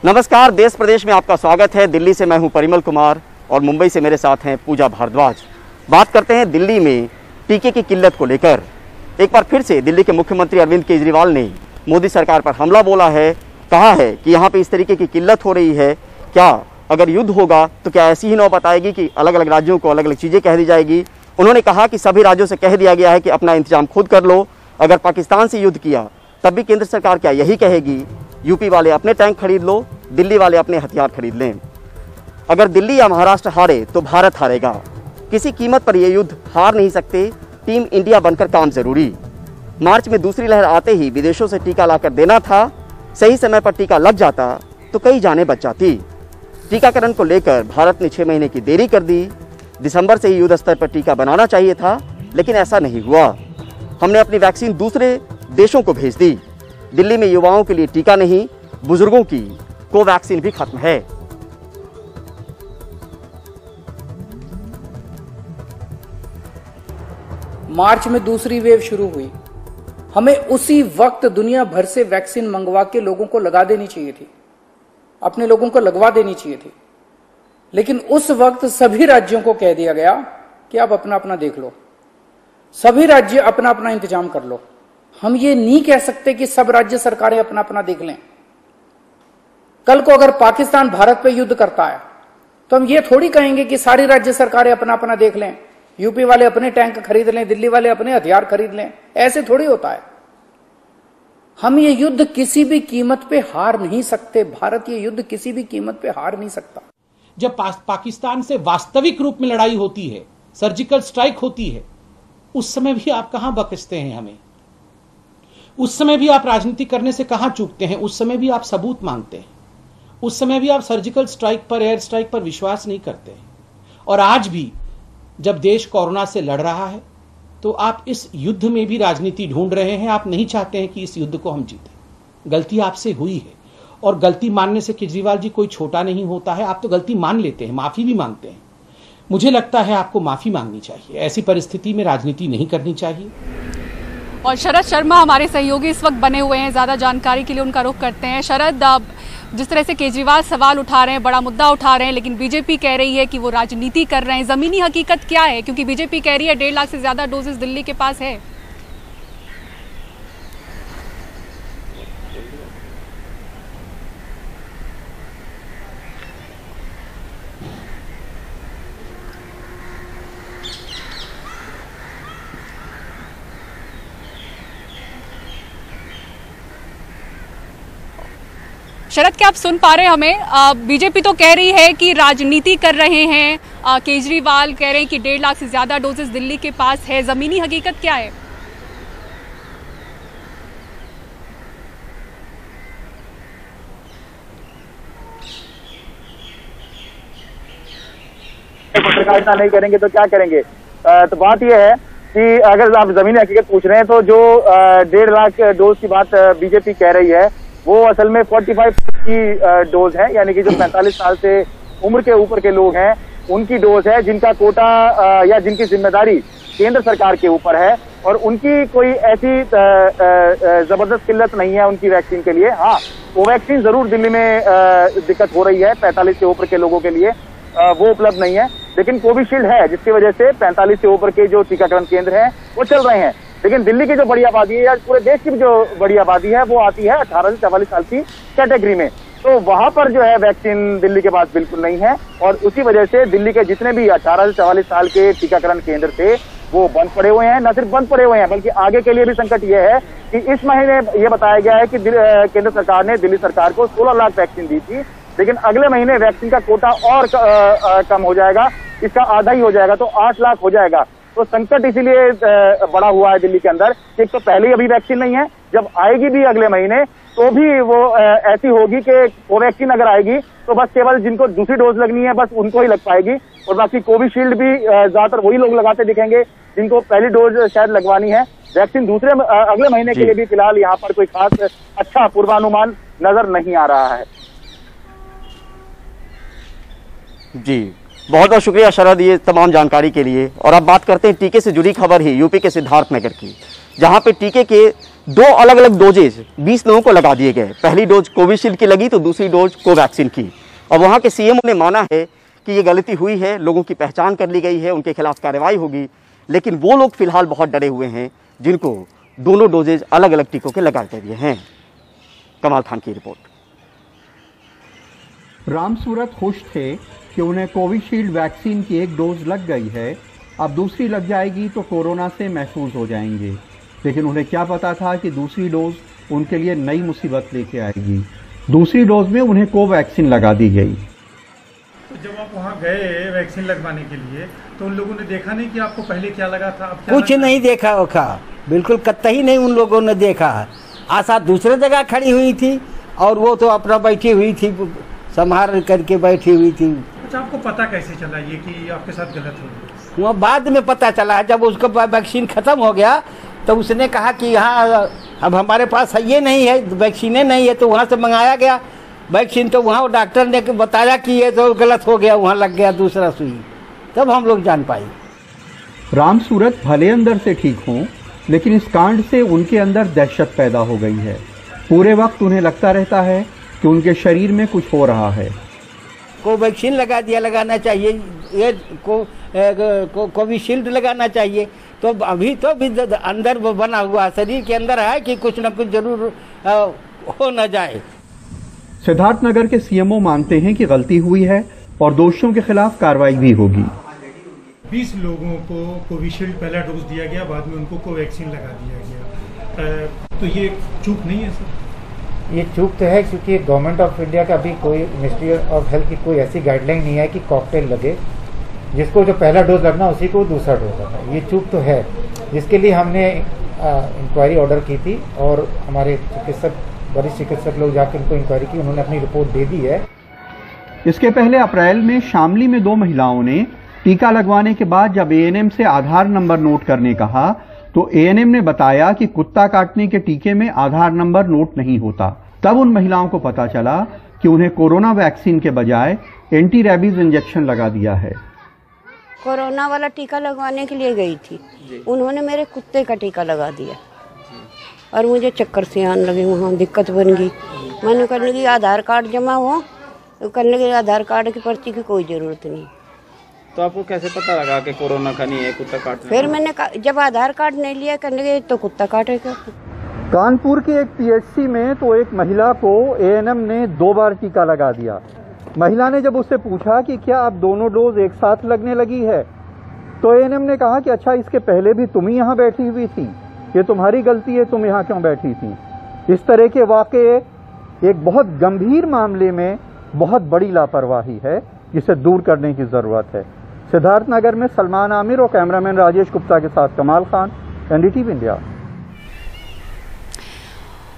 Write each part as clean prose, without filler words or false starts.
नमस्कार, देश प्रदेश में आपका स्वागत है। दिल्ली से मैं हूं परिमल कुमार और मुंबई से मेरे साथ हैं पूजा भारद्वाज। बात करते हैं दिल्ली में टीके की किल्लत को लेकर। एक बार फिर से दिल्ली के मुख्यमंत्री अरविंद केजरीवाल ने मोदी सरकार पर हमला बोला है। कहा है कि यहाँ पे इस तरीके की किल्लत हो रही है, क्या अगर युद्ध होगा तो क्या ऐसी ही नौबत आएगी कि अलग अलग राज्यों को अलग अलग चीज़ें कह दी जाएगी। उन्होंने कहा कि सभी राज्यों से कह दिया गया है कि अपना इंतजाम खुद कर लो। अगर पाकिस्तान से युद्ध किया तब भी केंद्र सरकार क्या यही कहेगी, यूपी वाले अपने टैंक खरीद लो, दिल्ली वाले अपने हथियार खरीद लें। अगर दिल्ली या महाराष्ट्र हारे तो भारत हारेगा। किसी कीमत पर यह युद्ध हार नहीं सकते। टीम इंडिया बनकर काम जरूरी। मार्च में दूसरी लहर आते ही विदेशों से टीका लाकर देना था। सही समय पर टीका लग जाता तो कई जानें बच जाती। टीकाकरण को लेकर भारत ने 6 महीने की देरी कर दी। दिसंबर से ही युद्ध स्तर पर टीका बनाना चाहिए था, लेकिन ऐसा नहीं हुआ। हमने अपनी वैक्सीन दूसरे देशों को भेज दी। दिल्ली में युवाओं के लिए टीका नहीं, बुजुर्गों की कोवैक्सीन भी खत्म है। मार्च में दूसरी वेव शुरू हुई। हमें उसी वक्त दुनिया भर से वैक्सीन मंगवा के लोगों को लगा देनी चाहिए थी, अपने लोगों को लगवा देनी चाहिए थी। लेकिन उस वक्त सभी राज्यों को कह दिया गया कि आप अपना अपना देख लो, सभी राज्य अपना अपना इंतजाम कर लो। हम ये नहीं कह सकते कि सब राज्य सरकारें अपना अपना देख लें। कल को अगर पाकिस्तान भारत पे युद्ध करता है तो हम ये थोड़ी कहेंगे कि सारी राज्य सरकारें अपना अपना देख लें, यूपी वाले अपने टैंक खरीद लें, दिल्ली वाले अपने हथियार खरीद लें। ऐसे थोड़ी होता है। हम ये युद्ध किसी भी कीमत पे हार नहीं सकते। भारत ये युद्ध किसी भी कीमत पे हार नहीं सकता। जब पाकिस्तान से वास्तविक रूप में लड़ाई होती है, सर्जिकल स्ट्राइक होती है, उस समय भी आप कहां बकसते हैं हमें? उस समय भी आप राजनीति करने से कहां चूकते हैं? उस समय भी आप सबूत मांगते हैं। उस समय भी आप सर्जिकल स्ट्राइक पर, एयर स्ट्राइक पर विश्वास नहीं करते हैं। और आज भी जब देश कोरोना से लड़ रहा है तो आप इस युद्ध में भी राजनीति ढूंढ रहे हैं। आप नहीं चाहते हैं कि इस युद्ध को हम जीतें। गलती आपसे हुई है और गलती मानने से केजरीवाल जी कोई छोटा नहीं होता है। आप तो गलती मान लेते हैं, माफी भी मांगते हैं। मुझे लगता है आपको माफी मांगनी चाहिए। ऐसी परिस्थिति में राजनीति नहीं करनी चाहिए। और शरद शर्मा हमारे सहयोगी इस वक्त बने हुए हैं, ज्यादा जानकारी के लिए उनका रुख करते हैं। शरद, जिस तरह से केजरीवाल सवाल उठा रहे हैं, बड़ा मुद्दा उठा रहे हैं, लेकिन बीजेपी कह रही है कि वो राजनीति कर रहे हैं। जमीनी हकीकत क्या है? क्योंकि बीजेपी कह रही है 1.5 लाख से ज्यादा डोजेस दिल्ली के पास है। शरद, क्या आप सुन पा रहे हैं हमें? बीजेपी तो कह रही है कि राजनीति कर रहे हैं, केजरीवाल कह रहे हैं कि 1.5 लाख से ज्यादा डोजेस दिल्ली के पास है। जमीनी हकीकत क्या है? पत्रकारिता नहीं करेंगे तो क्या करेंगे? तो बात यह है कि अगर आप जमीनी हकीकत पूछ रहे हैं तो जो 1.5 लाख डोज की बात बीजेपी कह रही है वो असल में 45 की डोज है, यानी कि जो 45 साल से उम्र के ऊपर के लोग हैं उनकी डोज है, जिनका कोटा या जिनकी जिम्मेदारी केंद्र सरकार के ऊपर है और उनकी कोई ऐसी जबरदस्त किल्लत नहीं है उनकी वैक्सीन के लिए। हाँ, कोवैक्सीन जरूर दिल्ली में दिक्कत हो रही है 45 से ऊपर के लोगों के लिए, वो उपलब्ध नहीं है। लेकिन कोविशील्ड है, जिसकी वजह से 45 से ऊपर के जो टीकाकरण केंद्र हैं वो चल रहे हैं। लेकिन दिल्ली की जो बड़ी आबादी है या पूरे देश की जो बड़ी आबादी है वो आती है 18 से 44 साल की कैटेगरी में, तो वहां पर जो है वैक्सीन दिल्ली के पास बिल्कुल नहीं है। और उसी वजह से दिल्ली के जितने भी 18 से 44 साल के टीकाकरण केंद्र थे वो बंद पड़े हुए हैं। न सिर्फ बंद पड़े हुए हैं बल्कि आगे के लिए भी संकट ये है कि इस महीने ये बताया गया है कि केंद्र सरकार ने दिल्ली सरकार को 16 लाख वैक्सीन दी थी, लेकिन अगले महीने वैक्सीन का कोटा और कम हो जाएगा, इसका आधा ही हो जाएगा, तो 8 लाख हो जाएगा। तो संकट इसीलिए बड़ा हुआ है दिल्ली के अंदर। एक तो पहले ही अभी वैक्सीन नहीं है, जब आएगी भी अगले महीने तो भी वो ऐसी होगी कि कोवैक्सीन अगर आएगी तो बस केवल जिनको दूसरी डोज लगनी है बस उनको ही लग पाएगी, और बाकी कोविशील्ड भी ज्यादातर वही लोग लगाते दिखेंगे जिनको पहली डोज शायद लगवानी है। वैक्सीन अगले महीने के लिए भी फिलहाल यहाँ पर कोई खास अच्छा पूर्वानुमान नजर नहीं आ रहा है। जी, बहुत बहुत शुक्रिया शरद ये तमाम जानकारी के लिए। और अब बात करते हैं टीके से जुड़ी खबर ही यूपी के सिद्धार्थनगर की, जहां पे टीके के दो अलग अलग डोजेज 20 लोगों को लगा दिए गए। पहली डोज कोविशील्ड की लगी तो दूसरी डोज कोवैक्सीन की। और वहाँ के सीएम ने माना है कि ये गलती हुई है, लोगों की पहचान कर ली गई है, उनके खिलाफ कार्रवाई होगी। लेकिन वो लोग फिलहाल बहुत डरे हुए हैं जिनको दोनों डोजेज अलग अलग टीकों के लगा दिए हैं। कमाल खान की रिपोर्ट। राम सूरत खुश थे कि उन्हें कोविशील्ड वैक्सीन की एक डोज लग गई है, अब दूसरी लग जाएगी तो कोरोना से महफूज हो जाएंगे। लेकिन उन्हें क्या पता था कि दूसरी डोज उनके लिए नई मुसीबत लेके आएगी। दूसरी डोज में उन्हें कोवैक्सीन लगा दी गई। तो जब आप वहाँ गए वैक्सीन लगवाने के लिए तो उन लोगों ने देखा नहीं कि आपको पहले क्या लगा था? कुछ नहीं देखा ओखा, बिल्कुल कतई नहीं उन लोगों ने देखा। आशा दूसरे जगह खड़ी हुई थी और वो तो अपना बैठी हुई थी, संभाल करके बैठी हुई थी। अच्छा, आपको पता कैसे चला ये कि आपके साथ गलत हो गया? वो बाद में पता चला, जब उसका वैक्सीन खत्म हो गया तो उसने कहा कि यहाँ अब हमारे पास ये नहीं है, वैक्सीनें नहीं है, तो वहाँ से मंगाया गया वैक्सीन। तो वहाँ डॉक्टर ने बताया कि ये तो गलत हो गया, वहाँ लग गया दूसरा सुई, तब हम लोग जान पाए। राम सूरत भले अंदर से ठीक हों, लेकिन इस कांड से उनके अंदर दहशत पैदा हो गई है। पूरे वक्त उन्हें लगता रहता है कि उनके शरीर में कुछ हो रहा है। कोवैक्सीन लगा दिया, लगाना चाहिए, ये कोविशील्ड लगाना चाहिए। तो अभी तो भी अंदर वो बना हुआ शरीर के अंदर है कि कुछ न कुछ जरूर हो न जाए। सिद्धार्थनगर के सीएमओ मानते हैं कि गलती हुई है और दोषियों के खिलाफ कार्रवाई भी होगी। 20 लोगों को कोविशील्ड पहला डोज दिया गया, बाद में उनको कोवैक्सीन लगा दिया गया, तो ये चूक नहीं है सर? ये चूक तो है, क्योंकि गवर्नमेंट ऑफ इंडिया का अभी कोई मिनिस्ट्री ऑफ हेल्थ की कोई ऐसी गाइडलाइन नहीं है कि कॉकटेल लगे, जिसको जो पहला डोज लगना उसी को दूसरा डोज लगना। ये चूक तो है, जिसके लिए हमने इंक्वायरी ऑर्डर की थी और हमारे वरिष्ठ चिकित्सक लोग जाकर उनको इंक्वायरी की, उन्होंने अपनी रिपोर्ट दे दी है। इसके पहले अप्रैल में शामली में 2 महिलाओं ने टीका लगवाने के बाद जब एएनएम से आधार नंबर नोट करने कहा तो एएनएम ने बताया कि कुत्ता काटने के टीके में आधार नंबर नोट नहीं होता। तब उन महिलाओं को पता चला कि उन्हें कोरोना वैक्सीन के बजाय एंटी रैबीज इंजेक्शन लगा दिया है। कोरोना वाला टीका लगवाने के लिए गई थी, उन्होंने मेरे कुत्ते का टीका लगा दिया और मुझे चक्कर से आने लगे, वहाँ दिक्कत बन गई। मैंने करने की आधार कार्ड जमा हो, करने के आधार कार्ड की पर्ची की कोई जरूरत नहीं। तो आपको कैसे पता लगा कि कोरोना का नहीं है कुत्ता काटने? फिर मैंने जब आधार कार्ड नहीं लिया करने के तो कुत्ता काटेगा। कानपुर के एक पीएचसी में तो एक महिला को एएनएम ने 2 बार टीका लगा दिया। महिला ने जब उससे पूछा कि क्या आप दोनों डोज एक साथ लगने लगी है, तो एएनएम ने कहा कि अच्छा, इसके पहले भी तुम ही यहाँ बैठी हुई थी, ये तुम्हारी गलती है, तुम यहाँ क्यों बैठी थी। इस तरह के वाकये एक बहुत गंभीर मामले में बहुत बड़ी लापरवाही है, जिसे दूर करने की जरूरत है। सिद्धार्थनगर में सलमान आमिर और कैमरामैन राजेश गुप्ता के साथ कमाल खान, एनडीटीवी इंडिया।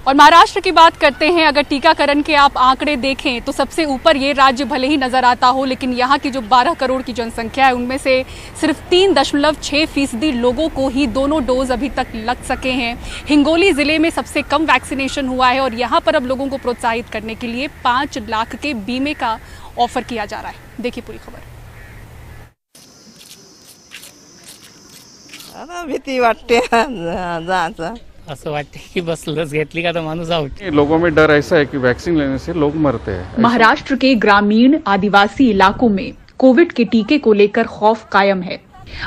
और महाराष्ट्र की बात करते हैं। अगर टीकाकरण के आप आंकड़े देखें तो सबसे ऊपर ये राज्य भले ही नजर आता हो, लेकिन यहाँ की जो 12 करोड़ की जनसंख्या है उनमें से सिर्फ 3.6% लोगों को ही दोनों डोज अभी तक लग सके हैं। हिंगोली जिले में सबसे कम वैक्सीनेशन हुआ है और यहाँ पर अब लोगों को प्रोत्साहित करने के लिए 5 लाख के बीमे का ऑफर किया जा रहा है। देखिए पूरी खबर। भीती वाटते जायचं, असं वाटते की बस लस घेतली का तो माणूस आउट। लोगों में डर ऐसा है कि वैक्सीन लेने से लोग मरते हैं। महाराष्ट्र के ग्रामीण आदिवासी इलाकों में कोविड के टीके को लेकर खौफ कायम है।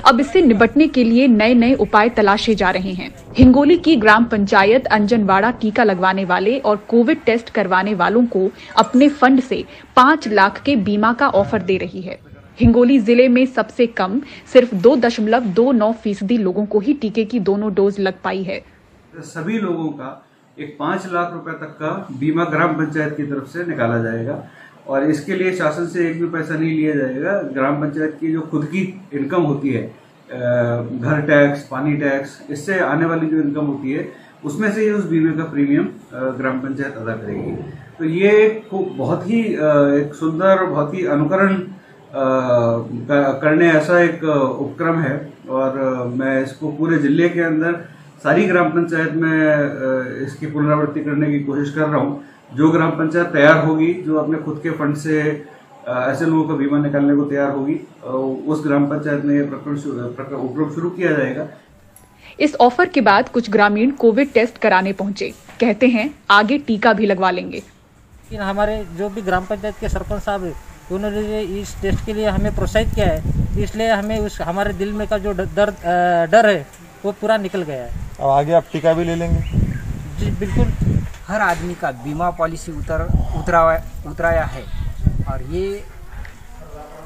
अब इससे निपटने के लिए नए नए उपाय तलाशे जा रहे हैं। हिंगोली की ग्राम पंचायत अंजनवाड़ा टीका लगवाने वाले और कोविड टेस्ट करवाने वालों को अपने फंड से 5 लाख के बीमा का ऑफर दे रही है। हिंगोली जिले में सबसे कम सिर्फ 2.29% लोगों को ही टीके की दोनों डोज लग पाई है। सभी लोगों का एक 5 लाख रुपए तक का बीमा ग्राम पंचायत की तरफ से निकाला जाएगा और इसके लिए शासन से एक भी पैसा नहीं लिया जाएगा। ग्राम पंचायत की जो खुद की इनकम होती है, घर टैक्स, पानी टैक्स, इससे आने वाली जो इनकम होती है उसमें से उस बीमे का प्रीमियम ग्राम पंचायत अदा करेगी। तो ये एक बहुत ही एक सुंदर, बहुत ही अनुकरण करने ऐसा एक उपक्रम है और मैं इसको पूरे जिले के अंदर सारी ग्राम पंचायत में इसकी पुनरावृत्ति करने की कोशिश कर रहा हूँ। जो ग्राम पंचायत तैयार होगी, जो अपने खुद के फंड से ऐसे लोगों का बीमा निकालने को तैयार होगी, उस ग्राम पंचायत में ये उपक्रम शुरू किया जाएगा। इस ऑफर के बाद कुछ ग्रामीण कोविड टेस्ट कराने पहुंचे। कहते हैं आगे टीका भी लगवा लेंगे। हमारे जो भी ग्राम पंचायत के सरपंच साहब है उन्होंने इस टेस्ट के लिए हमें प्रोत्साहित किया है, इसलिए हमें हमारे दिल में का जो डर है वो पूरा निकल गया है। अब आगे आप टीका भी ले लेंगे? जी बिल्कुल। हर आदमी का बीमा पॉलिसी उतराया है और ये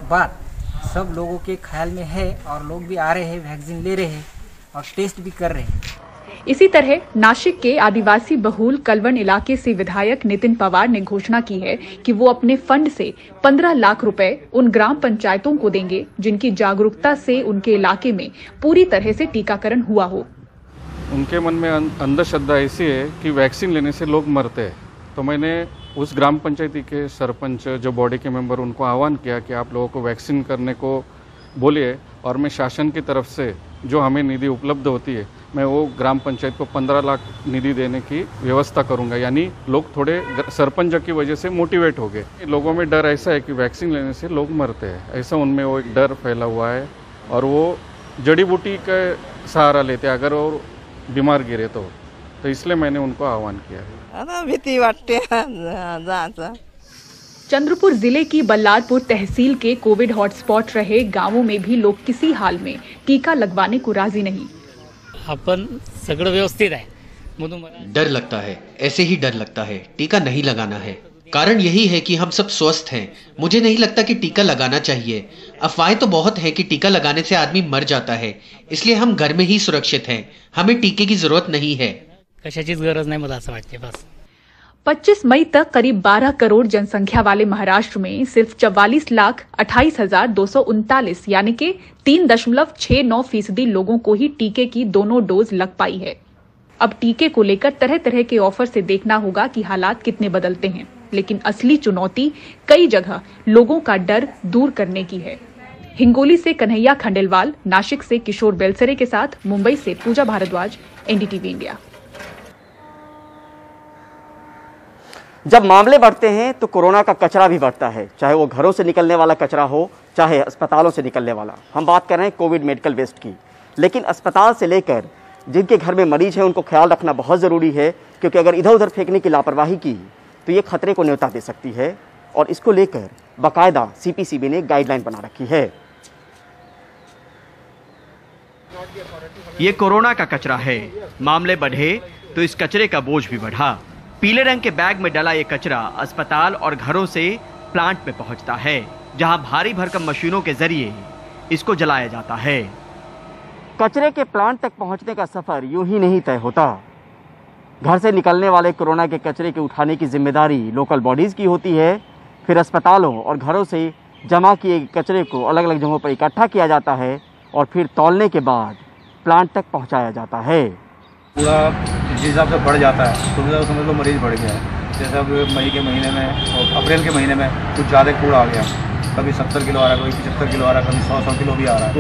बात सब लोगों के ख्याल में है और लोग भी आ रहे हैं, वैक्सीन ले रहे हैं और टेस्ट भी कर रहे हैं। इसी तरह नासिक के आदिवासी बहुल कलवन इलाके से विधायक नितिन पवार ने घोषणा की है कि वो अपने फंड से 15 लाख रुपए उन ग्राम पंचायतों को देंगे जिनकी जागरूकता से उनके इलाके में पूरी तरह से टीकाकरण हुआ हो। उनके मन में अंधश्रद्धा ऐसी है कि वैक्सीन लेने से लोग मरते हैं, तो मैंने उस ग्राम पंचायती के सरपंच जो बॉडी के मेंबर उनको आह्वान किया कि आप लोगों को वैक्सीन करने को बोलिए और मैं शासन की तरफ से जो हमें निधि उपलब्ध होती है मैं वो ग्राम पंचायत को 15 लाख निधि देने की व्यवस्था करूंगा। यानी लोग थोड़े सरपंच की वजह से मोटिवेट हो गए। लोगों में डर ऐसा है कि वैक्सीन लेने से लोग मरते हैं, ऐसा उनमें वो एक डर फैला हुआ है और वो जड़ी बूटी का सहारा लेते हैं अगर वो बीमार गिरे तो इसलिए मैंने उनको आह्वान किया है। चंद्रपुर जिले की बल्लारपुर तहसील के कोविड हॉटस्पॉट रहे गांवों में भी लोग किसी हाल में टीका लगवाने को राजी नहीं। अपन सगळं व्यवस्थित आहे। डर लगता है, ऐसे ही डर लगता है, टीका नहीं लगाना है। कारण यही है कि हम सब स्वस्थ हैं। मुझे नहीं लगता कि टीका लगाना चाहिए। अफवाहें तो बहुत हैं कि टीका लगाने से आदमी मर जाता है, इसलिए हम घर में ही सुरक्षित हैं। हमें टीके की जरूरत नहीं है। कशाचीच गरज नाही मला असं वाटते बस। 25 मई तक करीब 12 करोड़ जनसंख्या वाले महाराष्ट्र में सिर्फ 44,28,239 यानी कि 3.69% लोगों को ही टीके की दोनों डोज लग पाई है। अब टीके को लेकर तरह तरह के ऑफर से देखना होगा कि हालात कितने बदलते हैं, लेकिन असली चुनौती कई जगह लोगों का डर दूर करने की है। हिंगोली से कन्हैया खंडेलवाल, नासिक से किशोर बेलसरे के साथ मुंबई से पूजा भारद्वाज, एनडीटीवी इंडिया। जब मामले बढ़ते हैं तो कोरोना का कचरा भी बढ़ता है, चाहे वो घरों से निकलने वाला कचरा हो, चाहे अस्पतालों से निकलने वाला। हम बात कर रहे हैं कोविड मेडिकल वेस्ट की, लेकिन अस्पताल से लेकर जिनके घर में मरीज हैं उनको ख्याल रखना बहुत ज़रूरी है, क्योंकि अगर इधर उधर फेंकने की लापरवाही की तो ये खतरे को न्योता दे सकती है और इसको लेकर बाकायदा सीपीसीबी ने गाइडलाइन बना रखी है। ये कोरोना का कचरा है, मामले बढ़े तो इस कचरे का बोझ भी बढ़ा। पीले रंग के बैग में डला ये कचरा अस्पताल और घरों से प्लांट में पहुंचता है, जहां भारी भरकम मशीनों के जरिए इसको जलाया जाता है। कचरे के प्लांट तक पहुंचने का सफर यूं ही नहीं तय होता। घर से निकलने वाले कोरोना के कचरे के उठाने की जिम्मेदारी लोकल बॉडीज की होती है। फिर अस्पतालों और घरों से जमा किए कचरे को अलग अलग जगहों पर इकट्ठा किया जाता है और फिर तौलने के बाद प्लांट तक पहुंचाया जाता है। पूरा जिस हिसाब से बढ़ जाता है तो समझ लो मरीज बढ़ गया है। जैसे अब मई के महीने में और अप्रैल के महीने में कुछ ज़्यादा कूड़ा आ गया, कभी 70 किलो आ रहा है, कभी 75 किलो आ रहा है, कभी 100 किलो भी आ रहा है,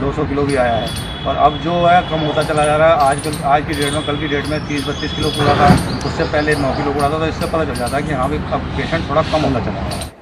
200 किलो भी आया है। और अब जो है कम होता चला जा रहा है। आज की डेट में, कल की डेट में 30-32 किलो कूड़ा था, उससे पहले 9 किलो कूड़ा था। तो इससे पता चल जाता है कि हाँ भाई अब पेशेंट थोड़ा कम होता चला रहा है।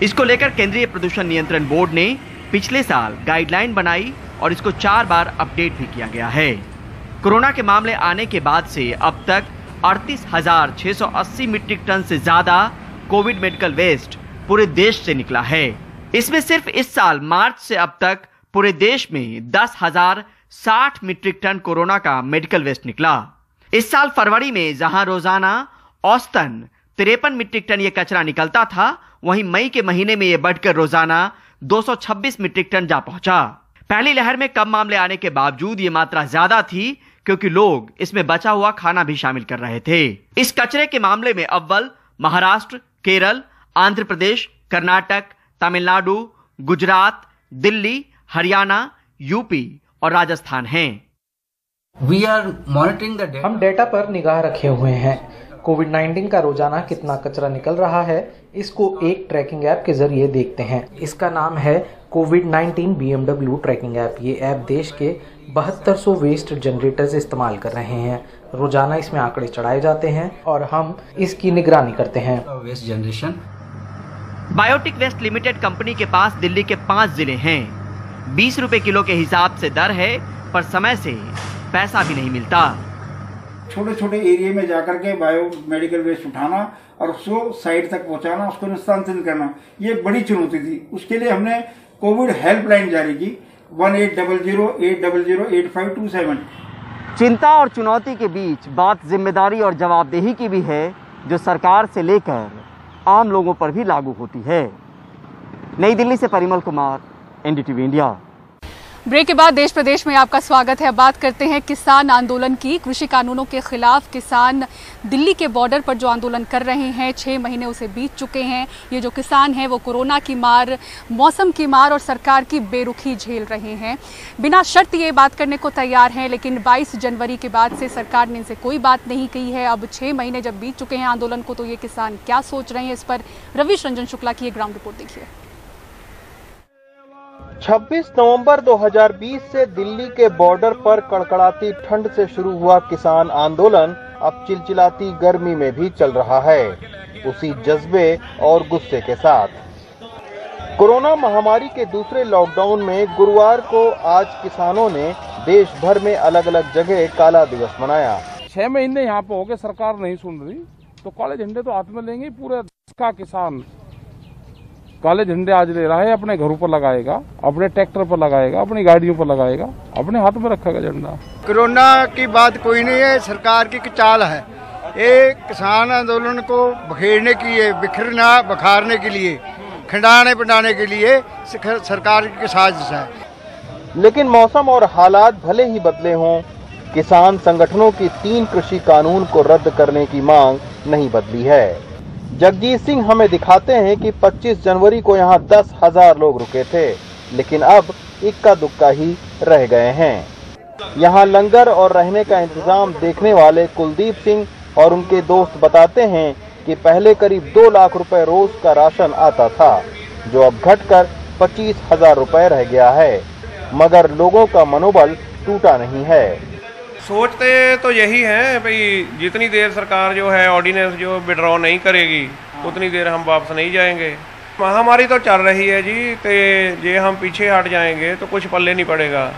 इसको लेकर केंद्रीय प्रदूषण नियंत्रण बोर्ड ने पिछले साल गाइडलाइन बनाई और इसको 4 बार अपडेट भी किया गया है। कोरोना के मामले आने के बाद से अब तक 38,680 मीट्रिक टन से ज्यादा कोविड मेडिकल वेस्ट पूरे देश से निकला है। इसमें सिर्फ इस साल मार्च से अब तक पूरे देश में 10,060 मीट्रिक टन कोरोना का मेडिकल वेस्ट निकला। इस साल फरवरी में जहां रोजाना औसतन 53 मीट्रिक टन ये कचरा निकलता था, वहीं मई के महीने में ये बढ़कर रोजाना 226 मीट्रिक टन जा पहुंचा। पहली लहर में कम मामले आने के बावजूद ये मात्रा ज्यादा थी, क्योंकि लोग इसमें बचा हुआ खाना भी शामिल कर रहे थे। इस कचरे के मामले में अव्वल महाराष्ट्र, केरल, आंध्र प्रदेश, कर्नाटक, तमिलनाडु, गुजरात, दिल्ली, हरियाणा, यूपी और राजस्थान हैं। We are monitoring the data. हम डेटा पर निगाह रखे हुए हैं। कोविड-19 का रोजाना कितना कचरा निकल रहा है, इसको एक ट्रैकिंग ऐप के जरिए देखते हैं। इसका नाम है कोविड-19 BMW ट्रैकिंग ऐप। ये ऐप देश के 7200 वेस्ट जनरेटर्स इस्तेमाल कर रहे हैं। रोजाना इसमें आंकड़े चढ़ाए जाते हैं और हम इसकी निगरानी करते हैं। Waste generation. Biotic waste limited company के पास दिल्ली के 5 जिले हैं। 20 रुपए किलो के हिसाब से दर है, पर समय से पैसा भी नहीं मिलता। छोटे छोटे एरिया में जाकर के बायो मेडिकल वेस्ट उठाना और उसको साइट तक पहुंचाना, उसको निस्तांतरित करना, ये एक बड़ी चुनौती थी। उसके लिए हमने कोविड हेल्पलाइन जारी की 1800-800-8527। चिंता और चुनौती के बीच बात जिम्मेदारी और जवाबदेही की भी है, जो सरकार से लेकर आम लोगों पर भी लागू होती है। नई दिल्ली से Parimal Kumar, NDTV India. Break के बाद देश प्रदेश में आपका स्वागत है। अब बात करते हैं किसान आंदोलन की। कृषि कानूनों के खिलाफ किसान दिल्ली के बॉर्डर पर जो आंदोलन कर रहे हैं, 6 महीने उसे बीत चुके हैं। ये जो किसान हैं वो कोरोना की मार, मौसम की मार और सरकार की बेरुखी झेल रहे हैं। बिना शर्त ये बात करने को तैयार हैं, लेकिन 22 जनवरी के बाद से सरकार ने इनसे कोई बात नहीं कही है। अब 6 महीने जब बीत चुके हैं आंदोलन को, तो ये किसान क्या सोच रहे हैं, इस पर रविश रंजन शुक्ला की एक ग्राउंड रिपोर्ट देखिए। 26 नवंबर 2020 से दिल्ली के बॉर्डर पर कड़कड़ाती ठंड से शुरू हुआ किसान आंदोलन अब चिलचिलाती गर्मी में भी चल रहा है, उसी जज्बे और गुस्से के साथ। कोरोना महामारी के दूसरे लॉकडाउन में गुरुवार को आज किसानों ने देश भर में अलग अलग जगह काला दिवस मनाया। 6 महीने यहाँ पे हो गए, सरकार नहीं सुन रही, तो काले झंडे तो हाथ में लेंगे। पूरे देश का किसान काले झंडे आज ले रहा है, अपने घरों पर लगाएगा, अपने ट्रैक्टर पर लगाएगा, अपनी गाड़ियों पर लगाएगा, अपने हाथ में रखेगा झंडा। कोरोना की बात कोई नहीं है, सरकार की चाल है। ये किसान आंदोलन को बखेरने के लिए, बखारने के लिए, खंडाने पिटाने के लिए सरकार की साजिश है। लेकिन मौसम और हालात भले ही बदले हों, किसान संगठनों की 3 कृषि कानून को रद्द करने की मांग नहीं बदली है। जगजीत सिंह हमें दिखाते हैं कि 25 जनवरी को यहाँ 10,000 लोग रुके थे, लेकिन अब इक्का दुक्का ही रह गए हैं। यहाँ लंगर और रहने का इंतजाम देखने वाले कुलदीप सिंह और उनके दोस्त बताते हैं कि पहले करीब 2 लाख रुपए रोज का राशन आता था, जो अब घटकर 25,000 रुपए रह गया है, मगर लोगों का मनोबल टूटा नहीं है। सोचते तो यही है भाई, जितनी देर सरकार जो है ऑर्डिनेंस जो विड्रॉ नहीं करेगी, उतनी देर हम वापस नहीं जाएंगे। महामारी तो चल रही है जी, तो ये हम पीछे हट जाएंगे तो कुछ पल्ले नहीं पड़ेगा।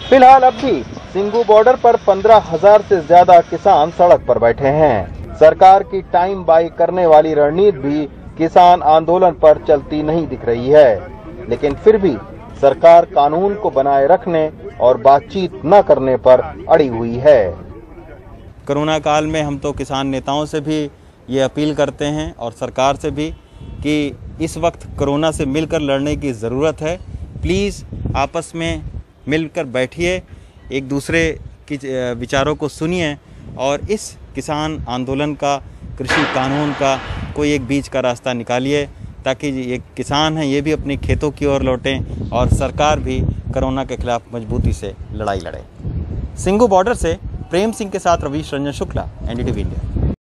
फिलहाल अब भी सिंगू बॉर्डर पर 15,000 से ज्यादा किसान सड़क पर बैठे हैं। सरकार की टाइम बाई करने वाली रणनीति भी किसान आंदोलन पर चलती नहीं दिख रही है, लेकिन फिर भी सरकार कानून को बनाए रखने और बातचीत न करने पर अड़ी हुई है। कोरोना काल में हम तो किसान नेताओं से भी ये अपील करते हैं और सरकार से भी कि इस वक्त कोरोना से मिलकर लड़ने की ज़रूरत है। प्लीज़ आपस में मिलकर बैठिए, एक दूसरे की विचारों को सुनिए और इस किसान आंदोलन का, कृषि कानून का कोई एक बीच का रास्ता निकालिए, ताकि ये किसान हैं ये भी अपनी खेतों की ओर लौटें और सरकार भी कोरोना के खिलाफ मजबूती से लड़ाई लड़े। सिंगू बॉर्डर से प्रेम सिंह के साथ रविश रंजन शुक्ला, एनडीटीवी इंडिया।